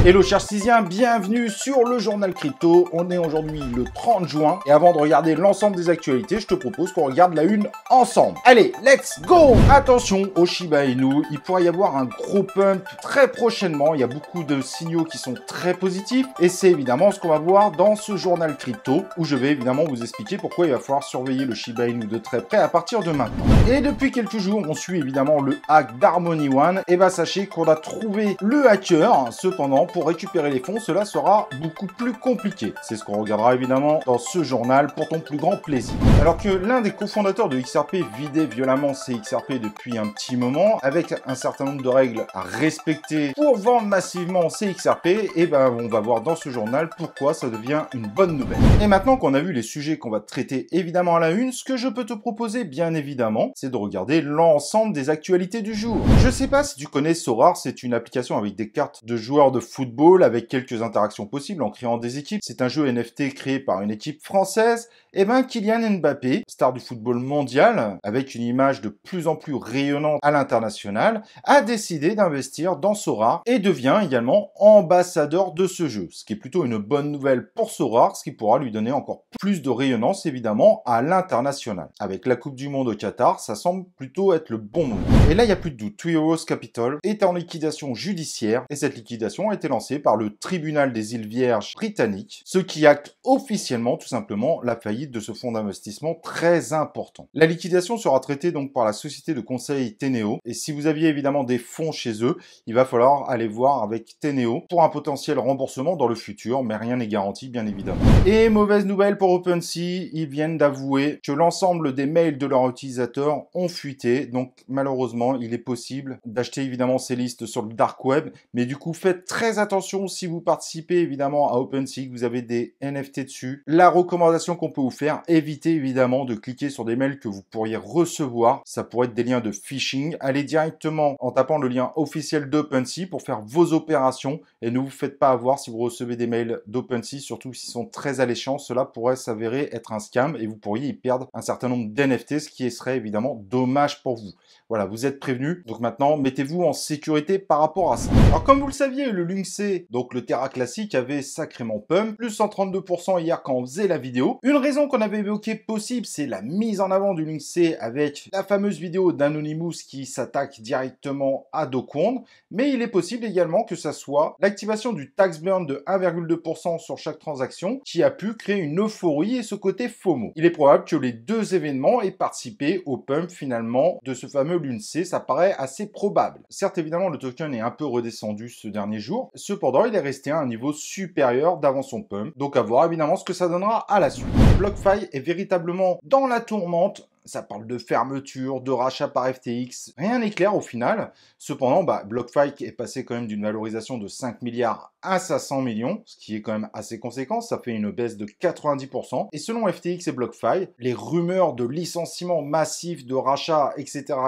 Hello chers Cisiens, bienvenue sur le journal crypto. On est aujourd'hui le 30 juin et avant de regarder l'ensemble des actualités, je te propose qu'on regarde la une ensemble. Allez, let's go! Attention au Shiba Inu, il pourrait y avoir un gros pump très prochainement. Il y a beaucoup de signaux qui sont très positifs et c'est évidemment ce qu'on va voir dans ce journal crypto où je vais évidemment vous expliquer pourquoi il va falloir surveiller le Shiba Inu de très près à partir de maintenant. Et depuis quelques jours, on suit évidemment le hack d'Harmony One et sachez qu'on a trouvé le hacker. Cependant, pour récupérer les fonds, cela sera beaucoup plus compliqué. C'est ce qu'on regardera évidemment dans ce journal pour ton plus grand plaisir. Alors que l'un des cofondateurs de XRP vidait violemment ses XRP depuis un petit moment, avec un certain nombre de règles à respecter pour vendre massivement ses XRP, et on va voir dans ce journal pourquoi ça devient une bonne nouvelle. Et maintenant qu'on a vu les sujets qu'on va traiter évidemment à la une, ce que je peux te proposer bien évidemment, c'est de regarder l'ensemble des actualités du jour. Je sais pas si tu connais Sorare, c'est une application avec des cartes de joueurs de football avec quelques interactions possibles en créant des équipes. C'est un jeu NFT créé par une équipe française. Et Kylian Mbappé, star du football mondial, avec une image de plus en plus rayonnante à l'international, a décidé d'investir dans Sorare et devient également ambassadeur de ce jeu. Ce qui est plutôt une bonne nouvelle pour Sorare, ce qui pourra lui donner encore plus de rayonnance évidemment à l'international. Avec la Coupe du Monde au Qatar, ça semble plutôt être le bon moment. Et là, il n'y a plus de doute, Three Arrows Capital est en liquidation judiciaire et cette liquidation a été lancée par le tribunal des îles Vierges britannique, ce qui acte officiellement tout simplement la faillite de ce fonds d'investissement très important. La liquidation sera traitée donc par la société de conseil Teneo et si vous aviez évidemment des fonds chez eux, il va falloir aller voir avec Teneo pour un potentiel remboursement dans le futur, mais rien n'est garanti bien évidemment. Et mauvaise nouvelle pour OpenSea, ils viennent d'avouer que l'ensemble des mails de leurs utilisateurs ont fuité, donc malheureusement il est possible d'acheter évidemment ces listes sur le dark web, mais du coup faites très attention si vous participez évidemment à OpenSea, que vous avez des NFT dessus. La recommandation qu'on peut vous faire, évitez évidemment de cliquer sur des mails que vous pourriez recevoir. Ça pourrait être des liens de phishing. Allez directement en tapant le lien officiel d'OpenSea pour faire vos opérations et ne vous faites pas avoir si vous recevez des mails d'OpenSea, surtout s'ils sont très alléchants. Cela pourrait s'avérer être un scam et vous pourriez y perdre un certain nombre d'NFT, ce qui serait évidemment dommage pour vous. Voilà, vous êtes prévenus. Donc maintenant, mettez-vous en sécurité par rapport à ça. Alors comme vous le saviez, le Lynx, donc le Terra classique, avait sacrément pump, plus 132% hier quand on faisait la vidéo. Une raison qu'on avait évoquée possible, c'est la mise en avant du Lynx avec la fameuse vidéo d'Anonymous qui s'attaque directement à Do Kwon. Mais il est possible également que ça soit l'activation du tax burn de 1,2% sur chaque transaction qui a pu créer une euphorie et ce côté FOMO. Il est probable que les deux événements aient participé au pump finalement de ce fameux Lynx, ça paraît assez probable. Certes évidemment le token est un peu redescendu ce dernier jour, cependant il est resté à un niveau supérieur d'avant son pump, donc à voir évidemment ce que ça donnera à la suite. BlockFi est véritablement dans la tourmente. Ça parle de fermeture, de rachat par FTX, rien n'est clair au final. Cependant, BlockFi est passé quand même d'une valorisation de 5 milliards à 500 millions, ce qui est quand même assez conséquent, ça fait une baisse de 90%. Et selon FTX et BlockFi, les rumeurs de licenciements massifs, de rachats, etc.,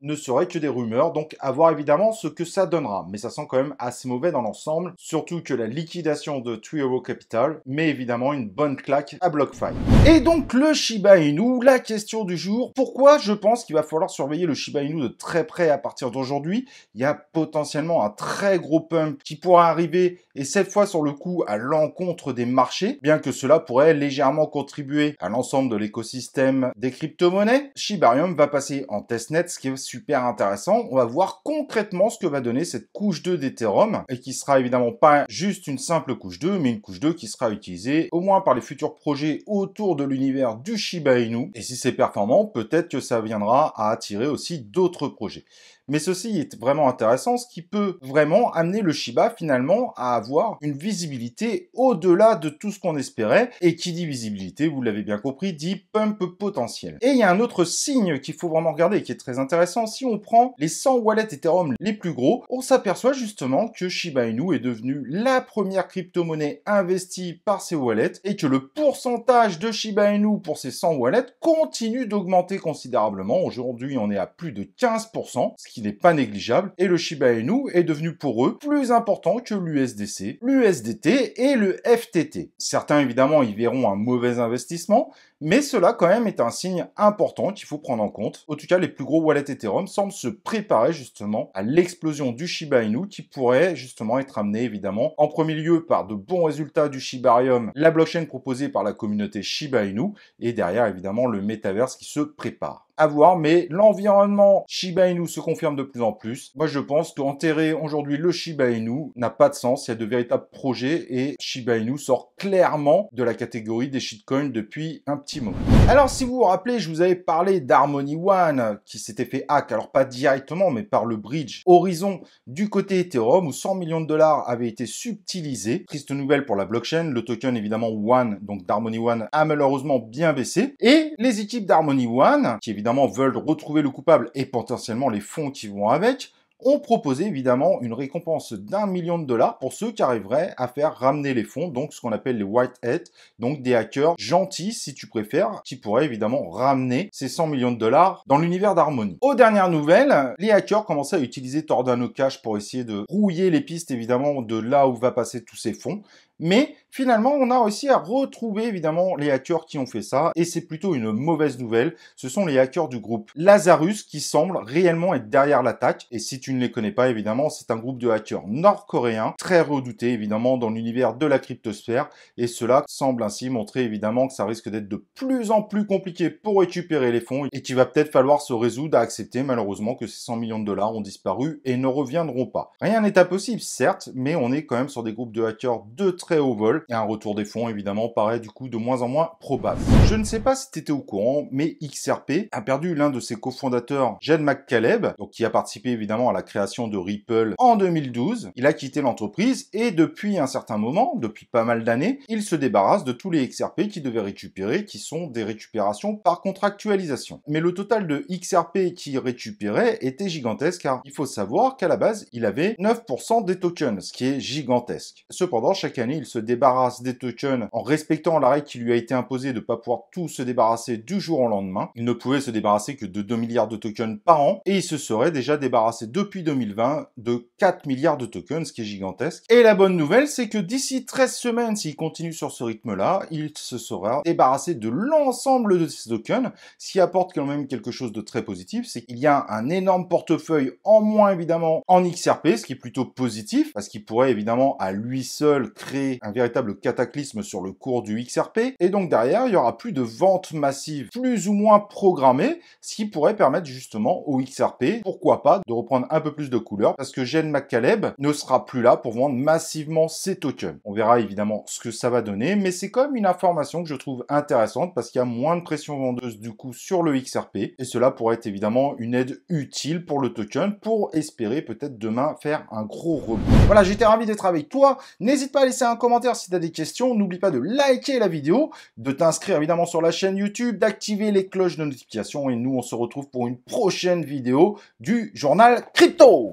ne seraient que des rumeurs, donc à voir évidemment ce que ça donnera. Mais ça sent quand même assez mauvais dans l'ensemble, surtout que la liquidation de Three Arrows Capital met évidemment une bonne claque à BlockFi. Et donc le Shiba Inu, la question du jour, pourquoi je pense qu'il va falloir surveiller le Shiba Inu de très près à partir d'aujourd'hui? Il y a potentiellement un très gros pump qui pourra arriver et cette fois sur le coup à l'encontre des marchés, bien que cela pourrait légèrement contribuer à l'ensemble de l'écosystème des crypto-monnaies. Shibarium va passer en testnet, ce qui est super intéressant. On va voir concrètement ce que va donner cette couche 2 d'Ethereum et qui sera évidemment pas juste une simple couche 2, mais une couche 2 qui sera utilisée au moins par les futurs projets autour de l'univers du Shiba Inu. Et si c'est performant, peut-être que ça viendra à attirer aussi d'autres projets. Mais ceci est vraiment intéressant, ce qui peut vraiment amener le Shiba finalement à avoir une visibilité au-delà de tout ce qu'on espérait. Et qui dit visibilité, vous l'avez bien compris, dit pump potentiel. Et il y a un autre signe qu'il faut vraiment regarder et qui est très intéressant. Si on prend les 100 wallets Ethereum les plus gros, on s'aperçoit justement que Shiba Inu est devenu la première crypto-monnaie investie par ces wallets et que le pourcentage de Shiba Inu pour ces 100 wallets continue d'augmenter considérablement. Aujourd'hui, on est à plus de 15%, ce qui qui n'est pas négligeable, et le Shiba Inu est devenu pour eux plus important que l'USDC, l'USDT et le FTT. Certains évidemment y verront un mauvais investissement, mais cela quand même est un signe important qu'il faut prendre en compte. En tout cas, les plus gros wallets Ethereum semblent se préparer justement à l'explosion du Shiba Inu qui pourrait justement être amené évidemment en premier lieu par de bons résultats du Shibarium, la blockchain proposée par la communauté Shiba Inu, et derrière évidemment le métaverse qui se prépare. À voir, mais l'environnement Shiba Inu se confirme de plus en plus. Moi, je pense qu'enterrer aujourd'hui le Shiba Inu n'a pas de sens. Il y a de véritables projets et Shiba Inu sort clairement de la catégorie des shitcoins depuis un petit moment. Alors, si vous vous rappelez, je vous avais parlé d'Harmony One qui s'était fait hack, alors pas directement, mais par le bridge Horizon du côté Ethereum où 100 millions de dollars avaient été subtilisés. Triste nouvelle pour la blockchain. Le token, évidemment, One, donc d'Harmony One, a malheureusement bien baissé. Et les équipes d'Harmony One, qui évidemment veulent retrouver le coupable et potentiellement les fonds qui vont avec, ont proposé évidemment une récompense d'1 million de dollars pour ceux qui arriveraient à faire ramener les fonds, donc ce qu'on appelle les white hats, donc des hackers gentils si tu préfères, qui pourraient évidemment ramener ces 100 millions de dollars dans l'univers d'Harmony. Aux dernières nouvelles, les hackers commençaient à utiliser Tordano Cash pour essayer de brouiller les pistes évidemment de là où va passer tous ces fonds. Mais finalement, on a réussi à retrouver évidemment les hackers qui ont fait ça, et c'est plutôt une mauvaise nouvelle. Ce sont les hackers du groupe Lazarus qui semblent réellement être derrière l'attaque. Et si tu ne les connais pas, évidemment, c'est un groupe de hackers nord-coréens, très redoutés évidemment dans l'univers de la cryptosphère. Et cela semble ainsi montrer évidemment que ça risque d'être de plus en plus compliqué pour récupérer les fonds et qu'il va peut-être falloir se résoudre à accepter malheureusement que ces 100 millions de dollars ont disparu et ne reviendront pas. Rien n'est impossible, certes, mais on est quand même sur des groupes de hackers de très haut vol et un retour des fonds évidemment paraît du coup de moins en moins probable. Je ne sais pas si tu étais au courant, mais XRP a perdu l'un de ses cofondateurs, Jed McCaleb, donc qui a participé évidemment à la création de Ripple en 2012. Il a quitté l'entreprise et depuis un certain moment, depuis pas mal d'années, il se débarrasse de tous les XRP qu'il devait récupérer, qui sont des récupérations par contractualisation. Mais le total de XRP qu'il récupérait était gigantesque car il faut savoir qu'à la base, il avait 9% des tokens, ce qui est gigantesque. Cependant, chaque année, il se débarrasse des tokens en respectant la règle qui lui a été imposée de ne pas pouvoir tout se débarrasser du jour au lendemain. Il ne pouvait se débarrasser que de 2 milliards de tokens par an et il se serait déjà débarrassé depuis 2020 de 4 milliards de tokens, ce qui est gigantesque. Et la bonne nouvelle, c'est que d'ici 13 semaines, s'il continue sur ce rythme-là, il se sera débarrassé de l'ensemble de ces tokens, ce qui apporte quand même quelque chose de très positif, c'est qu'il y a un énorme portefeuille en moins évidemment en XRP, ce qui est plutôt positif, parce qu'il pourrait évidemment à lui seul créer un véritable cataclysme sur le cours du XRP, et donc derrière, il y aura plus de ventes massives, plus ou moins programmées, ce qui pourrait permettre justement au XRP, pourquoi pas, de reprendre un peu plus de couleur, parce que Jed McCaleb ne sera plus là pour vendre massivement ses tokens. On verra évidemment ce que ça va donner, mais c'est quand même une information que je trouve intéressante, parce qu'il y a moins de pression vendeuse du coup sur le XRP, et cela pourrait être évidemment une aide utile pour le token, pour espérer peut-être demain faire un gros rebond. Voilà, j'étais ravi d'être avec toi, n'hésite pas à laisser un commentaire si tu as des questions, n'oublie pas de liker la vidéo, de t'inscrire évidemment sur la chaîne YouTube, d'activer les cloches de notification et nous on se retrouve pour une prochaine vidéo du journal crypto.